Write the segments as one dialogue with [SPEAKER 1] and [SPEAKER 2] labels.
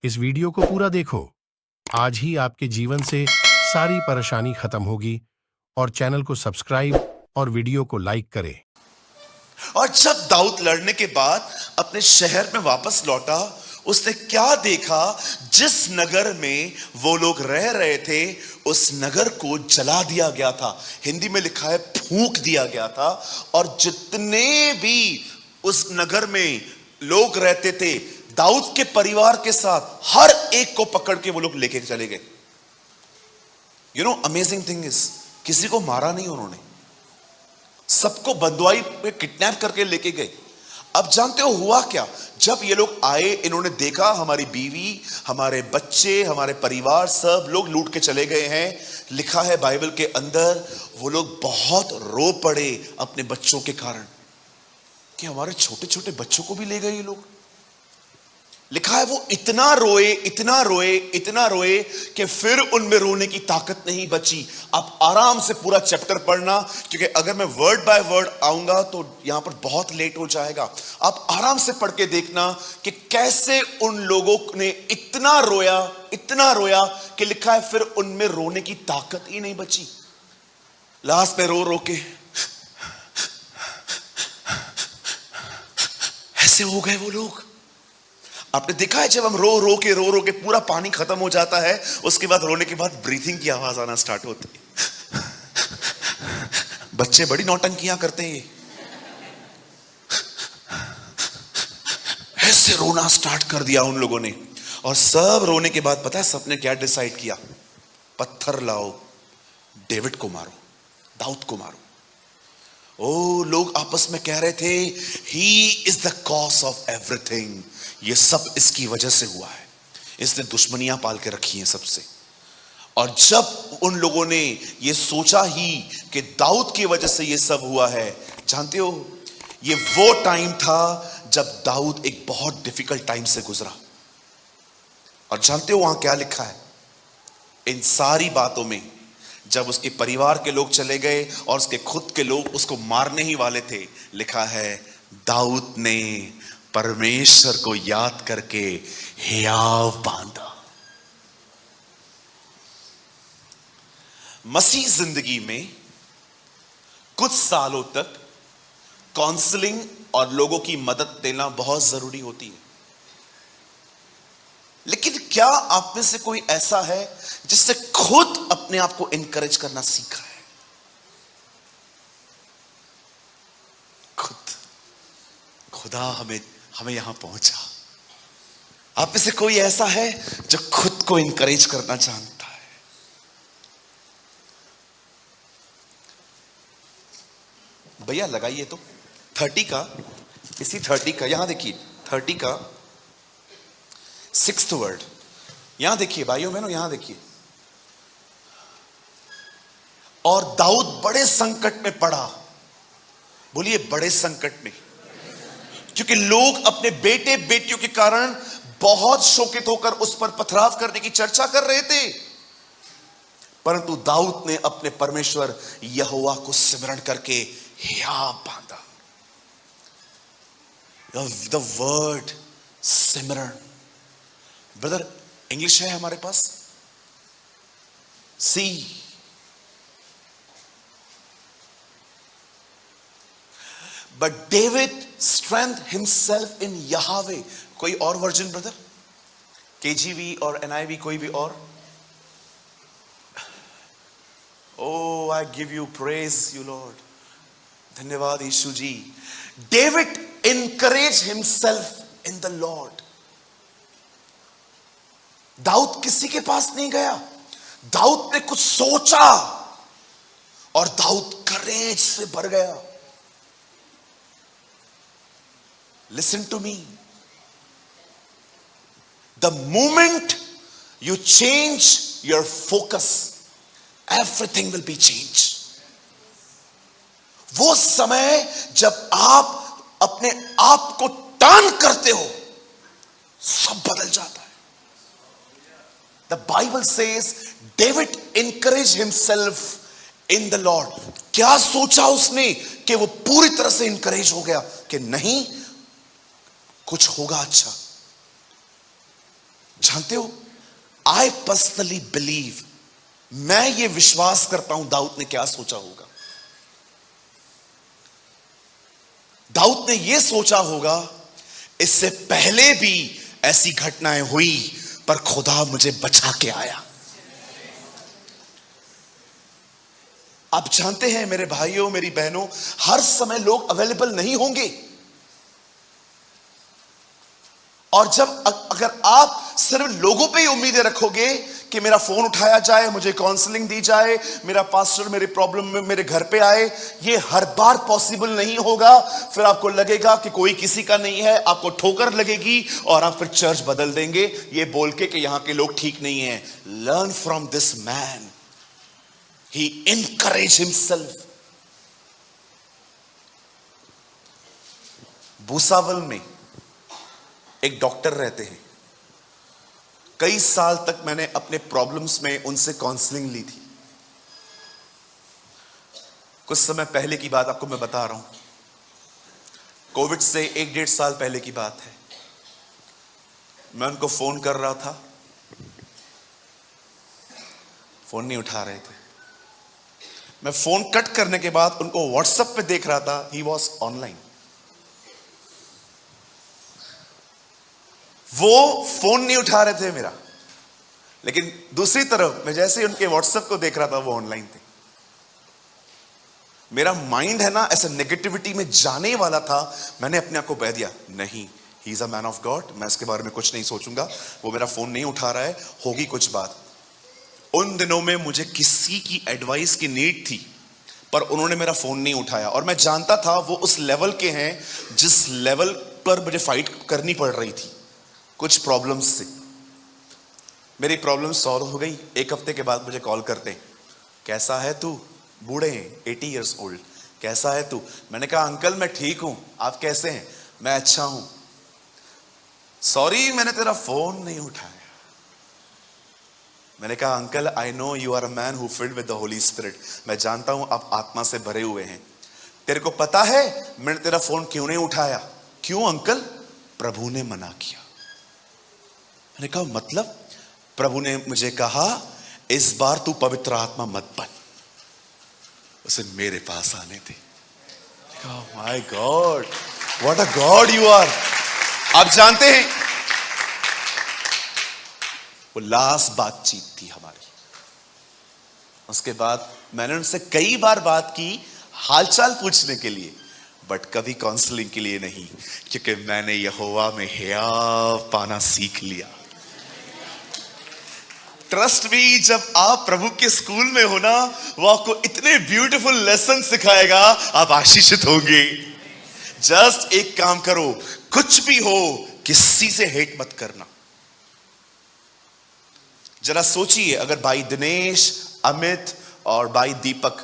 [SPEAKER 1] इस वीडियो को पूरा देखो। आज ही आपके जीवन से सारी परेशानी खत्म होगी। और चैनल को सब्सक्राइब और वीडियो को लाइक करें।
[SPEAKER 2] और जब दाऊद लड़ने के बाद अपने शहर में वापस लौटा, उसने क्या देखा? जिस नगर में वो लोग रह रहे थे उस नगर को जला दिया गया था। हिंदी में लिखा है फूंक दिया गया था। और जितने भी उस नगर में लोग रहते थे, दाऊद के परिवार के साथ हर एक को पकड़ के वो लोग लेके चले गए। You know, amazing thing is, किसी को मारा नहीं उन्होंने, सबको बंदुआई पे किडनैप करके लेके गए। अब जानते हो हुआ क्या? जब ये लोग आए, इन्होंने देखा हमारी बीवी, हमारे बच्चे, हमारे परिवार सब लोग लूट के चले गए हैं। लिखा है बाइबल के अंदर, वो लोग बहुत रो पड़े अपने बच्चों के कारण कि हमारे छोटे छोटे बच्चों को भी ले गए ये लोग। लिखा है वो इतना रोए, इतना रोए, इतना रोए कि फिर उनमें रोने की ताकत नहीं बची। आप आराम से पूरा चैप्टर पढ़ना, क्योंकि अगर मैं वर्ड बाय वर्ड आऊंगा तो यहां पर बहुत लेट हो जाएगा। आप आराम से पढ़ के देखना कि कैसे उन लोगों ने इतना रोया कि लिखा है फिर उनमें रोने की ताकत ही नहीं बची। लास्ट में रो रो के ऐसे हो गए वो लोग। आपने देखा है जब हम रो रो के पूरा पानी खत्म हो जाता है, उसके बाद रोने के बाद ब्रीथिंग की आवाज आना स्टार्ट होती है। बच्चे बड़ी नौटंकियां करते हैं, ऐसे रोना स्टार्ट कर दिया उन लोगों ने। और सब रोने के बाद पता है सबने क्या डिसाइड किया? पत्थर लाओ, डेविड को मारो, दाऊद को मारो। ओ, लोग आपस में कह रहे थे, he is the cause of everything, ये सब इसकी वजह से हुआ है, इसने दुश्मनियां पाल के रखी हैं सबसे। और जब उन लोगों ने ये सोचा ही कि दाऊद की वजह से ये सब हुआ है, जानते हो ये वो टाइम था जब दाऊद एक बहुत डिफिकल्ट टाइम से गुजरा। और जानते हो वहां क्या लिखा है? इन सारी बातों में जब उसके परिवार के लोग चले गए और उसके खुद के लोग उसको मारने ही वाले थे, लिखा है दाऊद ने परमेश्वर को याद करके हियाव बांधा। मसीह जिंदगी में कुछ सालों तक काउंसलिंग और लोगों की मदद देना बहुत जरूरी होती है। लेकिन क्या आप में से कोई ऐसा है जिससे खुद अपने आप को इनकरेज करना सीखा है? खुद खुदा हमें यहां पहुंचा। आप में से कोई ऐसा है जो खुद को इनकरेज करना जानता है? भैया लगाइए तो 30 का, इसी 30 का, यहां देखिए 30 का 6th वर्ड, यहां देखिए भाइयों बहनों, यहां देखिए। और दाऊद बड़े संकट में पड़ा। बोलिए बड़े संकट में, क्योंकि लोग अपने बेटे बेटियों के कारण बहुत शोकित होकर उस पर पथराव करने की चर्चा कर रहे थे। परंतु दाऊद ने अपने परमेश्वर यहोवा को सिमरण करके हियाव बांधा। The word simran, brother English है हमारे पास, see. But David strength himself in Yahweh. कोई और वर्जन ब्रदर? केजीवी और एनआईवी, कोई भी और? Oh, I give you praise you Lord, धन्यवाद यीशु ji. David encourage himself in the Lord. दाऊद किसी के पास नहीं गया, दाऊद ने कुछ सोचा और दाऊद करेज से भर गया। Listen to me, the moment you change your focus, everything will be change. वो समय जब आप अपने आप को टर्न करते हो, सब बदल जाता है। The Bible says David encouraged himself in the Lord. क्या सोचा उसने कि वो पूरी तरह से इंकरेज हो गया कि नहीं, कुछ होगा अच्छा। जानते हो, आई पर्सनली बिलीव, मैं ये विश्वास करता हूं दाऊद ने क्या सोचा होगा। दाऊद ने यह सोचा होगा, इससे पहले भी ऐसी घटनाएं हुई पर खुदा मुझे बचा के आया। आप जानते हैं मेरे भाइयों मेरी बहनों, हर समय लोग अवेलेबल नहीं होंगे। और जब अगर आप सिर्फ लोगों पे ही उम्मीदें रखोगे कि मेरा फोन उठाया जाए, मुझे काउंसलिंग दी जाए, मेरा पास्टर मेरे प्रॉब्लम में मेरे घर पे आए, ये हर बार पॉसिबल नहीं होगा। फिर आपको लगेगा कि कोई किसी का नहीं है, आपको ठोकर लगेगी और आप फिर चर्च बदल देंगे ये बोल के कि यहां के लोग ठीक नहीं है। Learn from this man, he encourage himself. Bhusawal में एक डॉक्टर रहते हैं, कई साल तक मैंने अपने प्रॉब्लम्स में उनसे काउंसलिंग ली थी। कुछ समय पहले की बात आपको मैं बता रहा हूं, कोविड से 1-1.5 साल पहले की बात है। मैं उनको फोन कर रहा था, फोन नहीं उठा रहे थे। मैं फोन कट करने के बाद उनको व्हाट्सएप पे देख रहा था, ही वॉज ऑनलाइन। वो फोन नहीं उठा रहे थे मेरा, लेकिन दूसरी तरफ मैं जैसे ही उनके व्हाट्सएप को देख रहा था वो ऑनलाइन थे। मेरा माइंड है ना ऐसे नेगेटिविटी में जाने वाला था। मैंने अपने आप को बह दिया, नहीं, he is a man of God, मैं इसके बारे में कुछ नहीं सोचूंगा। वो मेरा फोन नहीं उठा रहा है, होगी कुछ बात। उन दिनों में मुझे किसी की एडवाइस की नीड थी, पर उन्होंने मेरा फोन नहीं उठाया। और मैं जानता था वो उस लेवल के हैं जिस लेवल पर मुझे फाइट करनी पड़ रही थी कुछ प्रॉब्लम्स से। मेरी प्रॉब्लम सॉल्व हो गई। 1 हफ्ते के बाद मुझे कॉल करते, कैसा है तू? बूढ़े हैं, 80 इयर्स ओल्ड, कैसा है तू? मैंने कहा अंकल मैं ठीक हूं, आप कैसे हैं? मैं अच्छा हूं। सॉरी मैंने तेरा फोन नहीं उठाया। मैंने कहा uncle I know you are a man who filled with the holy spirit, मैं जानता हूं आप आत्मा से भरे हुए हैं। तेरे को पता है मैंने तेरा फोन क्यों नहीं उठाया? क्यों अंकल? प्रभु ने मना किया। मैंने कहा मतलब? प्रभु ने मुझे कहा इस बार तू पवित्र आत्मा मत बन। उसे मेरे पास आने थे। My god, what a god you are. आप जानते हैं वो लास्ट बातचीत थी हमारी। उसके बाद मैंने उनसे कई बार बात की हालचाल पूछने के लिए, बट कभी काउंसलिंग के लिए नहीं, क्योंकि मैंने यहोवा में हया पाना सीख लिया। ट्रस्ट मी, जब आप प्रभु के स्कूल में हो ना, वो आपको इतने ब्यूटीफुल लेसन सिखाएगा, आप आशीषित होंगे। जस्ट एक काम करो, कुछ भी हो किसी से हेट मत करना। जरा सोचिए, अगर भाई दिनेश, अमित और भाई दीपक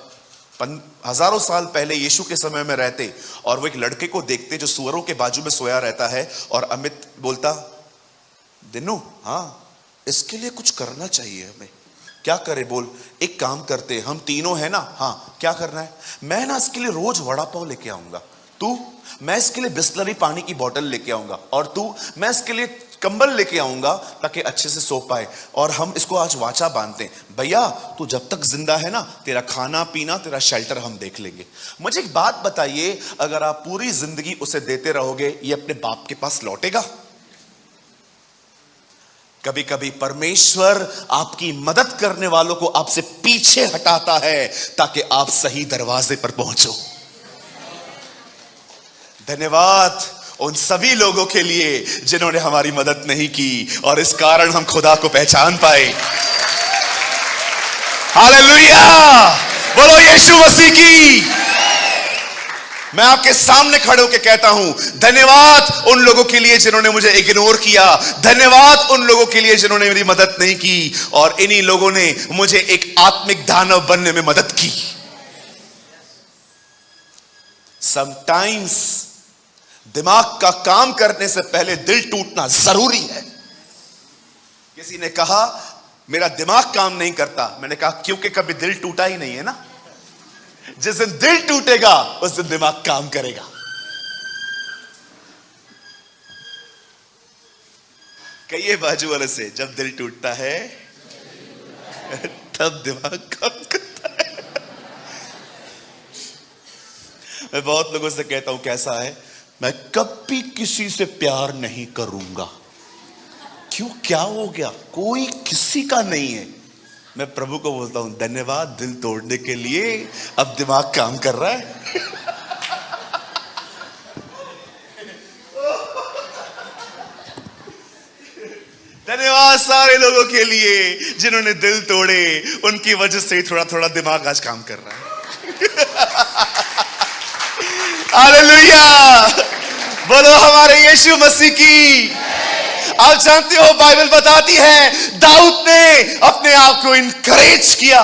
[SPEAKER 2] हजारों साल पहले यीशु के समय में रहते और वो एक लड़के को देखते जो सुअरों के बाजू में सोया रहता है, और अमित बोलता दिनू, हाँ इसके लिए कुछ करना चाहिए हमें, क्या करे बोल? एक काम करते, हम तीनों हैं ना, हाँ क्या करना है? मैं ना इसके लिए रोज वड़ा पाव लेके आऊंगा, तू? मैं इसके लिए बिस्लरी पानी की बोतल लेके आऊंगा, और तू? मैं इसके लिए कंबल लेके आऊंगा ताकि अच्छे से सो पाए, और हम इसको आज वाचा बांधते हैं। भैया तू जब तक जिंदा है ना, तेरा खाना पीना तेरा शेल्टर हम देख लेंगे। मुझे एक बात बताइए, अगर आप पूरी जिंदगी उसे देते रहोगे, ये अपने बाप के पास लौटेगा? कभी कभी परमेश्वर आपकी मदद करने वालों को आपसे पीछे हटाता है ताकि आप सही दरवाजे पर पहुंचो। धन्यवाद उन सभी लोगों के लिए जिन्होंने हमारी मदद नहीं की और इस कारण हम खुदा को पहचान पाए। हालेलुया, बोलो यीशु मसीह की। मैं आपके सामने खड़े होकर कहता हूं, धन्यवाद उन लोगों के लिए जिन्होंने मुझे इग्नोर किया, धन्यवाद उन लोगों के लिए जिन्होंने मेरी मदद नहीं की, और इन्हीं लोगों ने मुझे एक आत्मिक दानव बनने में मदद की। समटाइम्स दिमाग का काम करने से पहले दिल टूटना जरूरी है। किसी ने कहा मेरा दिमाग काम नहीं करता, मैंने कहा क्योंकि कभी दिल टूटा ही नहीं है ना। जिस दिन दिल टूटेगा उस दिन दिमाग काम करेगा। कहिए बाजू वाले से, जब दिल टूटता है तब दिमाग काम करता है। मैं बहुत लोगों से कहता हूं कैसा है, मैं कभी किसी से प्यार नहीं करूंगा। क्यों, क्या हो गया? कोई किसी का नहीं है। मैं प्रभु को बोलता हूं धन्यवाद दिल तोड़ने के लिए, अब दिमाग काम कर रहा है। धन्यवाद सारे लोगों के लिए जिन्होंने दिल तोड़े, उनकी वजह से थोड़ा थोड़ा दिमाग आज काम कर रहा है। हालेलुया, बोलो हमारे यीशु मसीह की। आप जानते हो बाइबल बताती है दाऊद ने अपने आप को इनकरेज किया।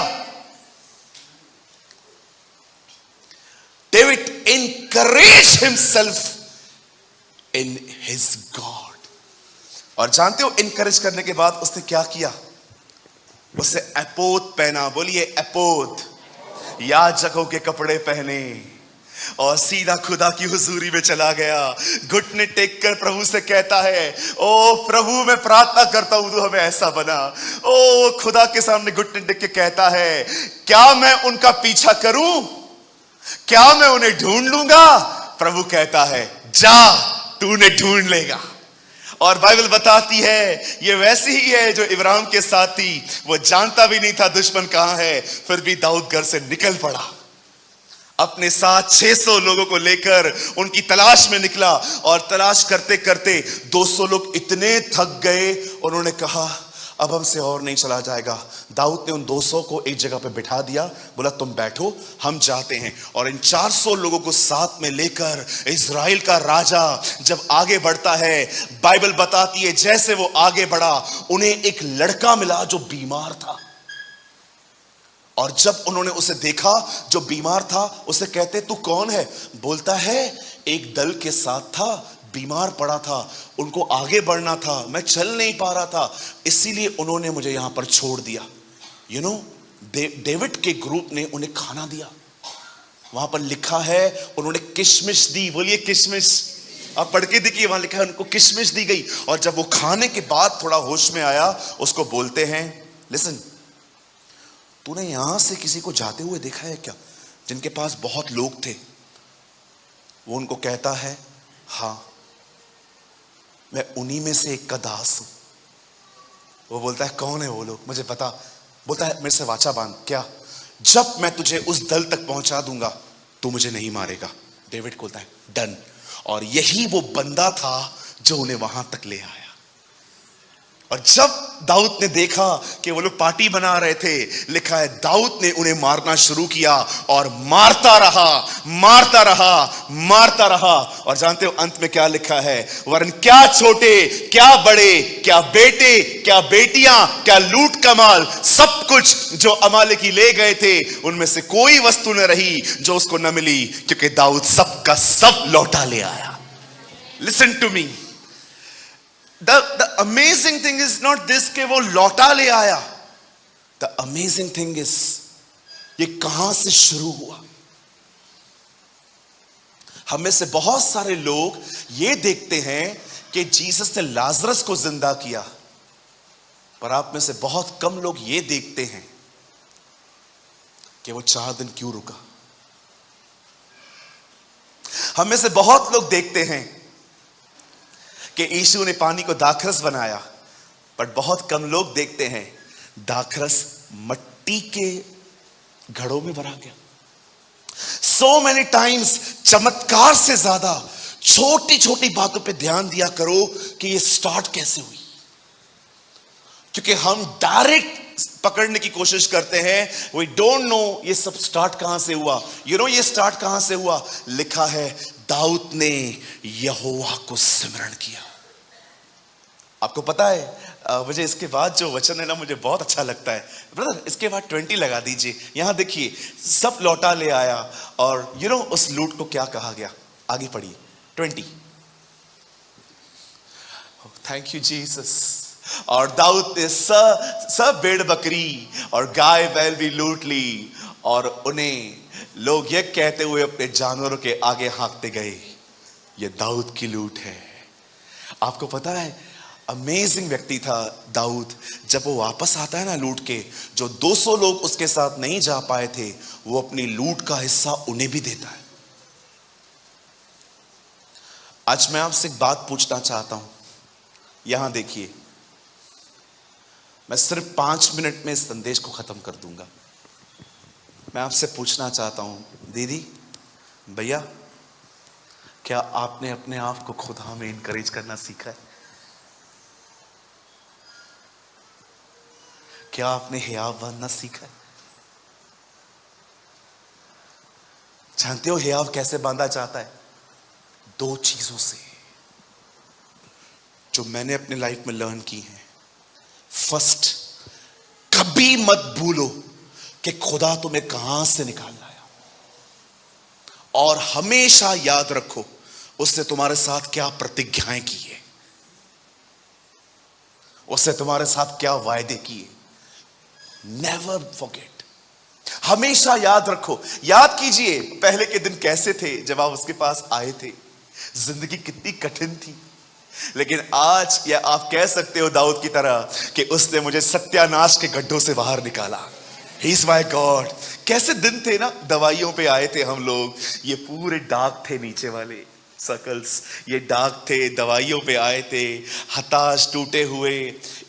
[SPEAKER 2] David encourage himself in his God. और जानते हो इनकरेज करने के बाद उसने क्या किया? उसने एपोद पहना। बोलिए एपोद। याजकों के कपड़े पहने और सीधा खुदा की हुजूरी में चला गया। घुटने टेक कर प्रभु से कहता है, ओ प्रभु मैं प्रार्थना करता हूं तू हमें ऐसा बना। ओ खुदा के सामने घुटने टेक के कहता है, क्या मैं उनका पीछा करूं? क्या मैं उन्हें ढूंढ लूंगा? प्रभु कहता है जा, तू उन्हें ढूंढ लेगा। और बाइबल बताती है ये वैसी ही है जो इब्राहिम के साथ थी। वो जानता भी नहीं था दुश्मन कहां है, फिर भी दाऊद घर से निकल पड़ा। अपने साथ 600 लोगों को लेकर उनकी तलाश में निकला। और तलाश करते करते 200 लोग इतने थक गए, उन्होंने कहा अब हमसे और नहीं चला जाएगा। दाऊद ने उन 200 को एक जगह पे बिठा दिया, बोला तुम बैठो, हम जाते हैं। और इन 400 लोगों को साथ में लेकर इज़राइल का राजा जब आगे बढ़ता है, बाइबल बताती है जैसे वो आगे बढ़ा, उन्हें एक लड़का मिला जो बीमार था। और जब उन्होंने उसे देखा जो बीमार था, उसे कहते तू कौन है? बोलता है एक दल के साथ था, बीमार पड़ा था, उनको आगे बढ़ना था, मैं चल नहीं पा रहा था, इसीलिए उन्होंने मुझे यहां पर छोड़ दिया। यू नो, डेविड के ग्रुप ने उन्हें खाना दिया। वहां पर लिखा है उन्होंने किशमिश दी। बोलिए किशमिश। आप पढ़ के देखिए, वहां लिखा है उनको किशमिश दी गई। और जब वो खाने के बाद थोड़ा होश में आया, उसको बोलते हैं लिसन, तूने यहां से किसी को जाते हुए देखा है क्या जिनके पास बहुत लोग थे? वो उनको कहता है हां, मैं उन्हीं में से एक का दास हूं। वो बोलता है कौन है वो लोग? मुझे पता। बोलता है मेरे से वाचा बांध। क्या? जब मैं तुझे उस दल तक पहुंचा दूंगा तू मुझे नहीं मारेगा। डेविड बोलता है डन। और यही वो बंदा था जो उन्हें वहां तक ले आया। और जब दाऊद ने देखा कि वो लोग पार्टी बना रहे थे, लिखा है दाऊद ने उन्हें मारना शुरू किया और मारता रहा, मारता रहा, मारता रहा। और जानते हो अंत में क्या लिखा है? वरन क्या छोटे क्या बड़े, क्या बेटे क्या बेटियां, क्या लूट कमाल, सब कुछ जो अमालेकी ले गए थे, उनमें से कोई वस्तु न रही जो उसको न मिली, क्योंकि दाऊद सब का सब लौटा ले आया। Listen to me, The amazing thing is not this कि वो लौटा ले आया। The amazing thing is ये कहां से शुरू हुआ। हमें से बहुत सारे लोग ये देखते हैं कि जीसस ने लाजरस को जिंदा किया, पर आप में से बहुत कम लोग ये देखते हैं कि वो 4 दिन क्यों रुका। हमें से बहुत लोग देखते हैं कि यीशु ने पानी को दाखरस बनाया, पर बहुत कम लोग देखते हैं दाखरस मट्टी के घड़ों में भरा गया। So many times चमत्कार से ज्यादा छोटी छोटी बातों पे ध्यान दिया करो कि ये स्टार्ट कैसे हुई, क्योंकि हम डायरेक्ट पकड़ने की कोशिश करते हैं। We don't know ये सब स्टार्ट कहां से हुआ। ये स्टार्ट कहां से हुआ? लिखा है दाऊद ने यहोवा को सिमरण किया। आपको पता है मुझे इसके बाद जो वचन है ना, मुझे बहुत अच्छा लगता है। ब्रदर इसके बाद 20 लगा दीजिए। यहां देखिए, सब लौटा ले आया और उस लूट को क्या कहा गया? आगे पढ़िए 20। Thank you Jesus. और दाऊद ने सब भेड़ बकरी और गाय बैल भी लूट ली, और उन्हें लोग ये कहते हुए अपने जानवरों के आगे हाँकते गए, ये दाऊद की लूट है। आपको पता है अमेजिंग व्यक्ति था दाऊद। जब वो वापस आता है ना लूट के, जो 200 लोग उसके साथ नहीं जा पाए थे, वो अपनी लूट का हिस्सा उन्हें भी देता है। आज मैं आपसे एक बात पूछना चाहता हूं, यहां देखिए, मैं सिर्फ 5 मिनट में इस संदेश को खत्म कर दूंगा। मैं आपसे पूछना चाहता हूं, दीदी, भैया, क्या आपने अपने आप को खुदा में इनकरेज करना सीखा है? क्या आपने हियाव बांधना सीखा है? जानते हो हियाव कैसे बांधा जाता है? 2 चीजों से जो मैंने अपने लाइफ में लर्न की है। फर्स्ट, कभी मत भूलो कि खुदा तुम्हें कहां से निकाल लाया, और हमेशा याद रखो उसने तुम्हारे साथ क्या प्रतिज्ञाएं की है, उसने तुम्हारे साथ क्या वायदे किए। नेवर फॉरगेट, हमेशा याद रखो। याद कीजिए पहले के दिन कैसे थे जब आप उसके पास आए थे। जिंदगी कितनी कठिन थी, लेकिन आज या आप कह सकते हो दाऊद की तरह कि उसने मुझे सत्यानाश के गड्ढों से बाहर निकाला। He is my God. कैसे दिन थे ना, दवाइयों पे आए थे हम लोग, ये पूरे दाग थे नीचे वाले सर्कल्स, ये दाग थे, दवाइयों पे आए थे, हताश, टूटे हुए।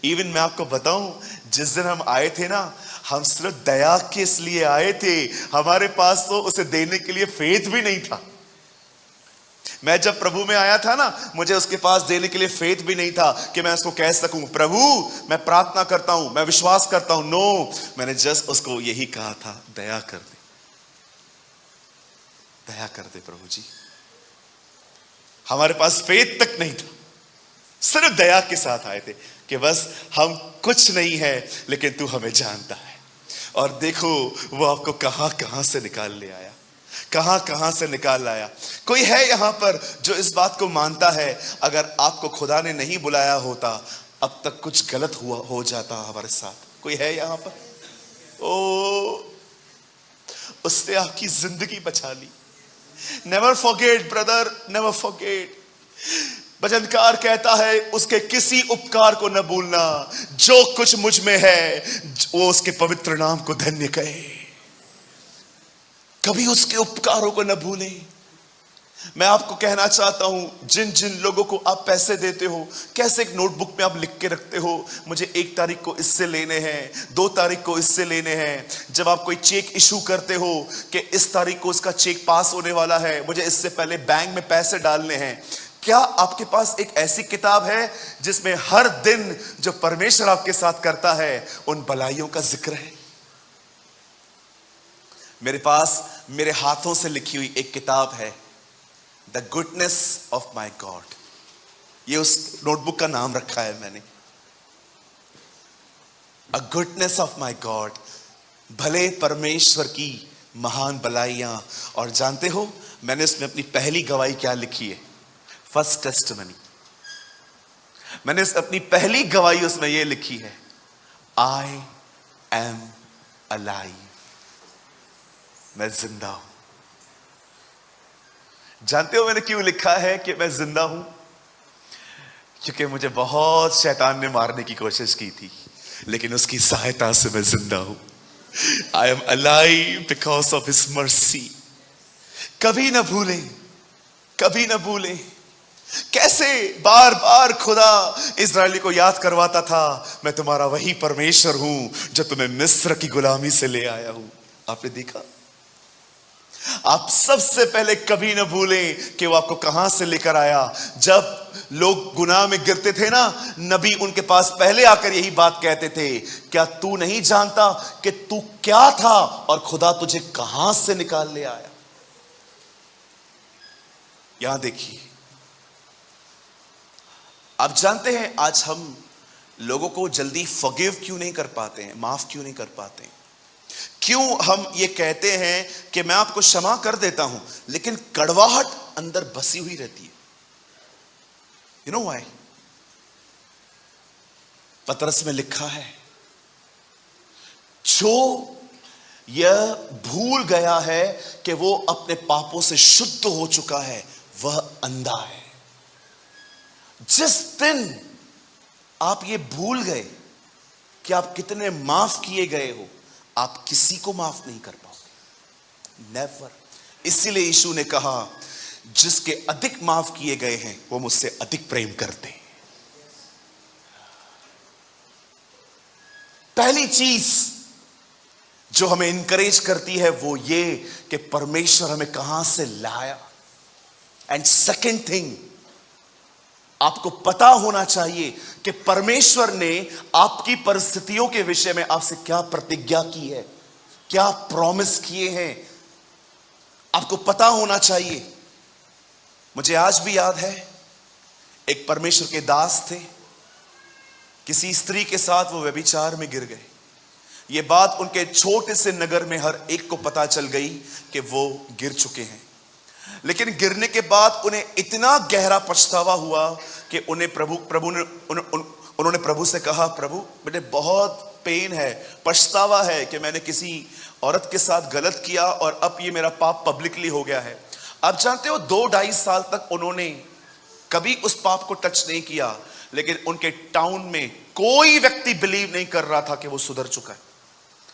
[SPEAKER 2] इवन मैं आपको बताऊं, जिस दिन हम आए थे ना, हम सिर्फ दया के इसलिए आए थे, हमारे पास तो उसे देने के लिए फेथ भी नहीं था। मैं जब प्रभु में आया था ना, मुझे उसके पास देने के लिए फेथ भी नहीं था कि मैं उसको कह सकूं, प्रभु मैं प्रार्थना करता हूं, मैं विश्वास करता हूं। नो, मैंने जस्ट उसको यही कहा था, दया कर दे, दया कर दे प्रभु जी। हमारे पास फेथ तक नहीं था, सिर्फ दया के साथ आए थे कि बस हम कुछ नहीं है लेकिन तू हमें जानता है। और देखो वो आपको कहां कहां से निकाल ले आया, कहां कहां से निकाल लाया। कोई है यहां पर जो इस बात को मानता है, अगर आपको खुदा ने नहीं बुलाया होता, अब तक कुछ गलत हुआ हो जाता हमारे साथ? कोई है यहां पर? ओ, उसने आपकी जिंदगी बचा ली। Never forget brother, never forget. भजनकार कहता है, उसके किसी उपकार को न भूलना, जो कुछ मुझ में है वो उसके पवित्र नाम को धन्य कहे। कभी उसके उपकारों को न भूलें। मैं आपको कहना चाहता हूं, जिन जिन लोगों को आप पैसे देते हो, कैसे एक नोटबुक में आप लिख के रखते हो, मुझे 1 तारीख को इससे लेने हैं, 2 तारीख को इससे लेने हैं। जब आप कोई चेक इशू करते हो कि इस तारीख को इसका चेक पास होने वाला है, मुझे इससे पहले बैंक में पैसे डालने हैं। क्या आपके पास एक ऐसी किताब है जिसमें हर दिन जो परमेश्वर आपके साथ करता है उन भलाइयों का जिक्र है? मेरे पास मेरे हाथों से लिखी हुई एक किताब है, the goodness of my God. ये उस नोटबुक का नाम रखा है मैंने, अ गुडनेस ऑफ माई गॉड, भले परमेश्वर की महान भलाइयां। और जानते हो मैंने इसमें अपनी पहली गवाही क्या लिखी है? First testimony. मैंने अपनी पहली गवाही उसमें यह लिखी है, आई एम अलाइव, मैं जिंदा हूं। जानते हो मैंने क्यों लिखा है कि मैं जिंदा हूं? क्योंकि मुझे बहुत शैतान ने मारने की कोशिश की थी, लेकिन उसकी सहायता से मैं जिंदा हूं। I am alive because of his mercy. कभी ना भूलें, कभी ना भूलें कैसे बार बार खुदा इस्राएली को याद करवाता था, मैं तुम्हारा वही परमेश्वर हूं जो तुम्हें मिस्र की गुलामी से ले आया हूं। आपने देखा? आप सबसे पहले कभी ना भूलें कि वो आपको कहां से लेकर आया। जब लोग गुनाह में गिरते थे ना, नबी उनके पास पहले आकर यही बात कहते थे, क्या तू नहीं जानता कि तू क्या था और खुदा तुझे कहां से निकाल ले आया? यहां देखिए, आप जानते हैं आज हम लोगों को जल्दी फॉरगिव क्यों नहीं कर पाते हैं, माफ क्यों नहीं कर पाते हैं? क्यों हम ये कहते हैं कि मैं आपको क्षमा कर देता हूं, लेकिन कड़वाहट अंदर बसी हुई रहती है? You know why? पतरस में लिखा है, जो यह भूल गया है कि वो अपने पापों से शुद्ध हो चुका है, वह अंधा है। जिस दिन आप ये भूल गए कि आप कितने माफ किए गए हो। आप किसी को माफ नहीं कर पाओगे, नेवर। इसीलिए यीशु ने कहा, जिसके अधिक माफ किए गए हैं वो मुझसे अधिक प्रेम करते हैं। पहली चीज जो हमें इंकरेज करती है वो ये कि परमेश्वर हमें कहां से लाया। एंड सेकेंड थिंग, आपको पता होना चाहिए कि परमेश्वर ने आपकी परिस्थितियों के विषय में आपसे क्या प्रतिज्ञा की है, क्या प्रॉमिस किए हैं, आपको पता होना चाहिए। मुझे आज भी याद है, एक परमेश्वर के दास थे, किसी स्त्री के साथ वो व्यभिचार में गिर गए। ये बात उनके छोटे से नगर में हर एक को पता चल गई कि वो गिर चुके हैं। लेकिन गिरने के बाद उन्हें इतना गहरा पछतावा हुआ कि उन्होंने प्रभु से कहा, प्रभु मुझे बहुत पेन है, पछतावा है कि मैंने किसी औरत के साथ गलत किया और अब ये मेरा पाप पब्लिकली हो गया है। आप जानते हो 2-2.5 साल तक उन्होंने कभी उस पाप को टच नहीं किया, लेकिन उनके टाउन में कोई व्यक्ति बिलीव नहीं कर रहा था कि वो सुधर चुका है।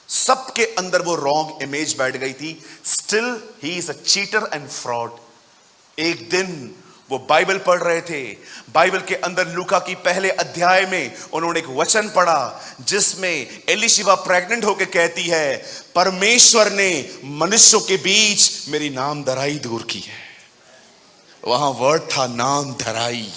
[SPEAKER 2] सबके अंदर वो रॉन्ग इमेज बैठ गई थी। Still he is a cheater and fraud. एक दिन वो बाइबल पढ़ रहे थे, बाइबल के अंदर लूका की पहले अध्याय में उन्होंने एक वचन पढ़ा जिसमें एलिशिबा प्रेग्नेंट होकर कहती है, परमेश्वर ने मनुष्यों के बीच मेरी नाम धराई दूर की है। वहां वर्ड था नाम धराई।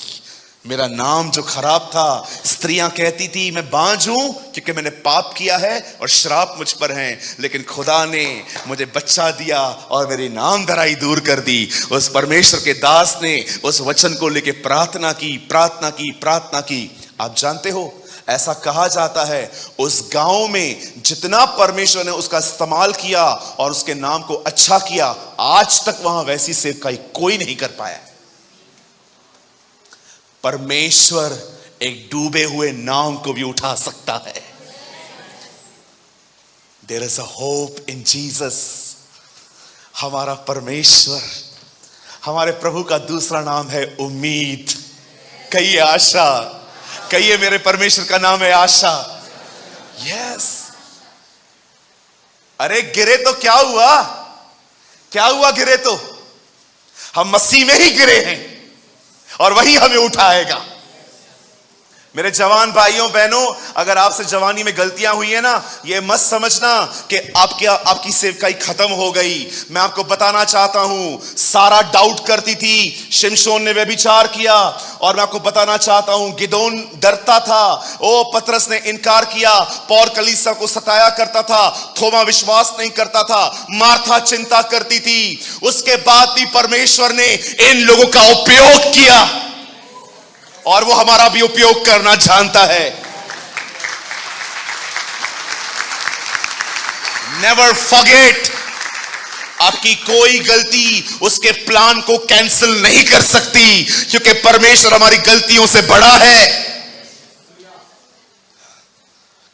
[SPEAKER 2] मेरा नाम जो खराब था, स्त्रियां कहती थी मैं बांझ हूं क्योंकि मैंने पाप किया है और श्राप मुझ पर है, लेकिन खुदा ने मुझे बच्चा दिया और मेरी नाम धराई दूर कर दी। उस परमेश्वर के दास ने उस वचन को लेके प्रार्थना की। आप जानते हो, ऐसा कहा जाता है उस गांव में जितना परमेश्वर ने उसका इस्तेमाल किया और उसके नाम को अच्छा किया, आज तक वहां वैसी सेवकाई कोई नहीं कर पाया। परमेश्वर एक डूबे हुए नाव को भी उठा सकता है। There is a hope in Jesus. हमारा परमेश्वर, हमारे प्रभु का दूसरा नाम है उम्मीद। कहिए आशा, कहिए मेरे परमेश्वर का नाम है आशा। यस। अरे गिरे तो क्या हुआ, क्या हुआ? गिरे तो हम मसीह में ही गिरे हैं और वही हमें उठाएगा। मेरे जवान भाइयों बहनों, अगर आपसे जवानी में गलतियां हुई है ना, ये मत समझना कि आपकी सेवकाई खत्म हो गई। मैं आपको बताना चाहता हूं, सारा डाउट करती थी, शिमशोन ने व्यभिचार किया, और मैं आपको बताना चाहता हूं गिदोन डरता था, पतरस ने इनकार किया, पौल कलीसिया को सताया करता था, थोमा विश्वास नहीं करता था, मार्था चिंता करती थी। उसके बाद भी परमेश्वर ने इन लोगों का उपयोग किया और वो हमारा भी उपयोग करना जानता है। नेवर फॉरगेट, आपकी कोई गलती उसके प्लान को कैंसिल नहीं कर सकती, क्योंकि परमेश्वर हमारी गलतियों से बड़ा है।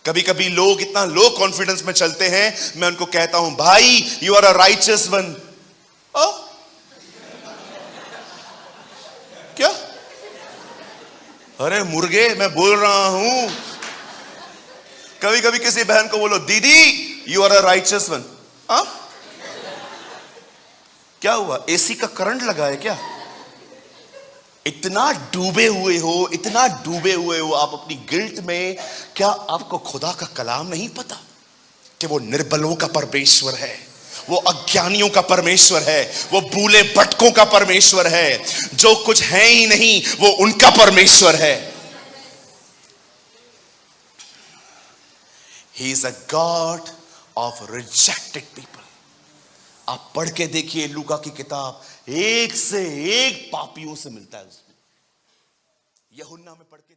[SPEAKER 2] कभी कभी लोग इतना लो कॉन्फिडेंस में चलते हैं, मैं उनको कहता हूं, भाई you are a righteous one. क्या? अरे मुर्गे, मैं बोल रहा हूं। कभी कभी किसी बहन को बोलो, दीदी you are a righteous one. क्या हुआ? एसी का करंट लगा है क्या? इतना डूबे हुए हो आप अपनी गिल्ट में। क्या आपको खुदा का कलाम नहीं पता कि वो निर्बलों का परमेश्वर है, वो अज्ञानियों का परमेश्वर है, वो भूले भटकों का परमेश्वर है, जो कुछ है ही नहीं वो उनका परमेश्वर है। He is a God of rejected people। आप पढ़ के देखिए लूका की किताब, एक से एक पापियों से मिलता है उसमें। यूहन्ना में पढ़ के